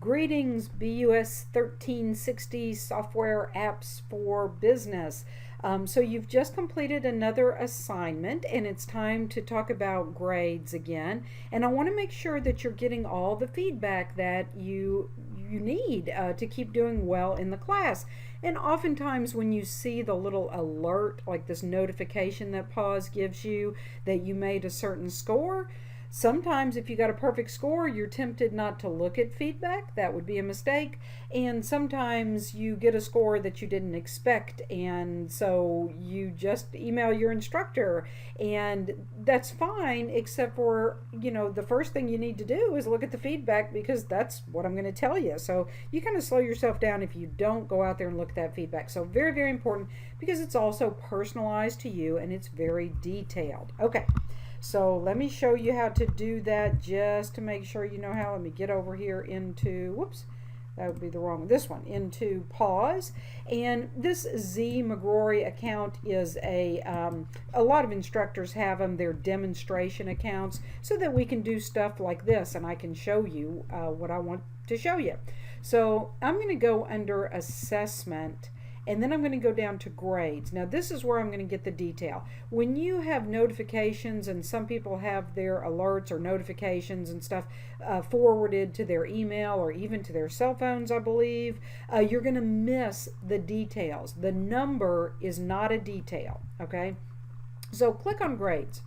Greetings, BUS 1360 Software Apps for Business. So you've just completed another assignment and it's time to talk about grades again. And I want to make sure that you're getting all the feedback that you need to keep doing well in the class. And oftentimes when you see the little alert, like this notification that PAWS gives you that you made a certain score, sometimes if you got a perfect score, you're tempted not to look at feedback. That would be a mistake. And sometimes you get a score that you didn't expect, and so you just email your instructor, and that's fine, except for, the first thing you need to do is look at the feedback, because that's what I'm going to tell you. So you kind of slow yourself down if you don't go out there and look at that feedback. So very, very important, because it's also personalized to you and it's very detailed. Okay. So let me show you how to do that just to make sure you know how. Let me get over here into, whoops, that would be the wrong, this one, into PAWS. And this Z McGrory account is a lot of instructors have them. They're demonstration accounts so that we can do stuff like this and I can show you what I want to show you. So I'm going to go under assessment, and then I'm going to go down to grades. Now this is where I'm going to get the detail. When you have notifications, and some people have their alerts or notifications and stuff forwarded to their email or even to their cell phones, I believe, you're going to miss the details. The number is not a detail, okay? So click on grades.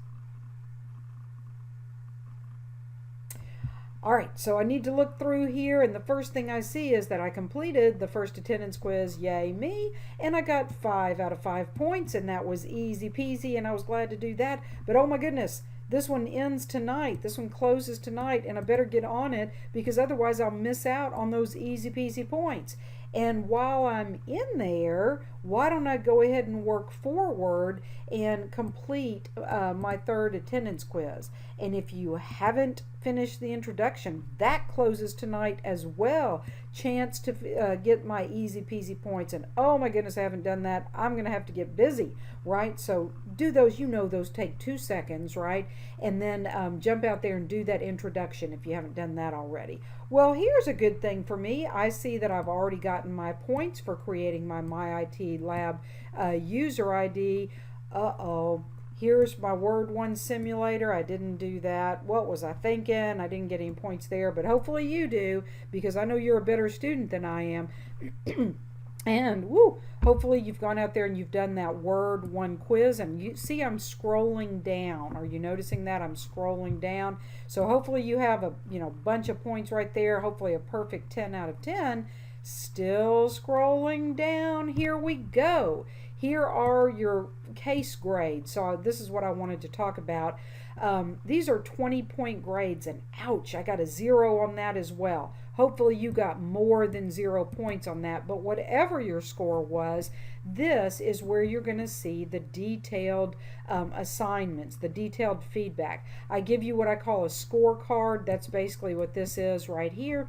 All right, so I need to look through here, and the first thing I see is that I completed the first attendance quiz, yay me, and I got 5 out of 5 points, and that was easy peasy, and I was glad to do that. But oh my goodness, this one ends tonight. This one closes tonight, and I better get on it, because otherwise I'll miss out on those easy peasy points. And while I'm in there, why don't I go ahead and work forward and complete my third attendance quiz? And if you haven't finished the introduction, that closes tonight as well. Chance to get my easy peasy points. And oh my goodness, I haven't done that. I'm going to have to get busy, right? So do those. Those take 2 seconds, right? And then jump out there and do that introduction if you haven't done that already. Well, here's a good thing for me. I see that I've already gotten my points for creating my MyIT Lab user ID. Uh-oh. Here's my Word 1 simulator. I didn't do that. What was I thinking? I didn't get any points there, but hopefully you do, because I know you're a better student than I am. And woo, hopefully you've gone out there and you've done that Word 1 quiz, and you see I'm scrolling down. Are you noticing that? I'm scrolling down. So hopefully you have a bunch of points right there, hopefully a perfect 10 out of 10. Still scrolling down. Here we go. Here are your case grades. So this is what I wanted to talk about. These are 20-point grades, and ouch, I got a 0 on that as well. Hopefully you got more than 0 points on that, but whatever your score was, this is where you're going to see the detailed assignments, the detailed feedback. I give you what I call a scorecard. That's basically what this is right here.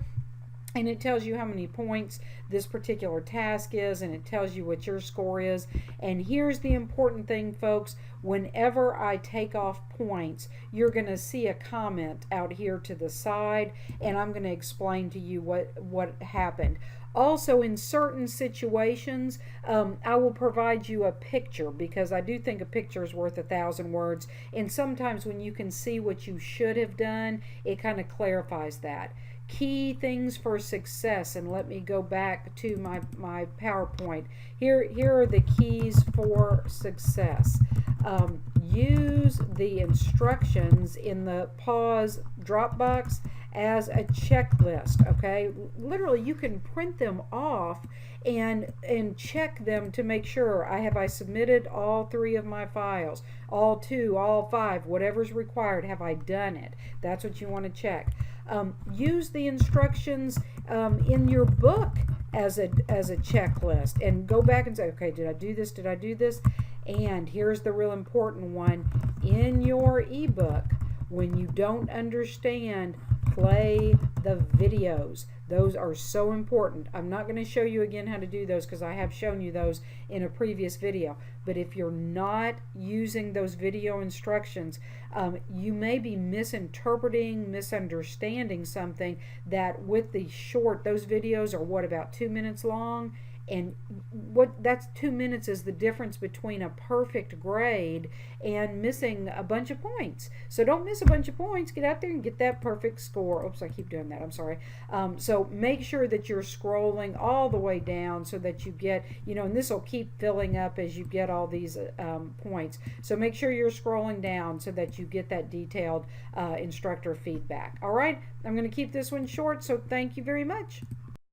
And it tells you how many points this particular task is, and it tells you what your score is. And here's the important thing, folks. Whenever I take off points, you're going to see a comment out here to the side, and I'm going to explain to you what happened. Also, in certain situations, I will provide you a picture, because I do think a picture is worth 1,000 words. And sometimes when you can see what you should have done, it kind of clarifies that. Key things for success, and let me go back to my PowerPoint. Here are the keys for success. Use the instructions in the PAWS Dropbox as a checklist, okay? Literally, you can print them off and check them to make sure I submitted all 3 of my files, all 2, all 5, whatever's required. Have I done it? That's what you want to check. Use the instructions in your book as a checklist, and go back and say, okay, did I do this? Did I do this? And here's the real important one. In your ebook, when you don't understand, play the videos. Those are so important. I'm not going to show you again how to do those because I have shown you those in a previous video. But if you're not using those video instructions, you may be misinterpreting, misunderstanding something that with the those videos are what, about 2 minutes long? And that's 2 minutes is the difference between a perfect grade and missing a bunch of points. So don't miss a bunch of points. Get out there and get that perfect score. Oops, I keep doing that. I'm sorry. So make sure that you're scrolling all the way down so that you get, and this will keep filling up as you get all these points. So make sure you're scrolling down so that you get that detailed instructor feedback. All right, I'm going to keep this one short, so thank you very much.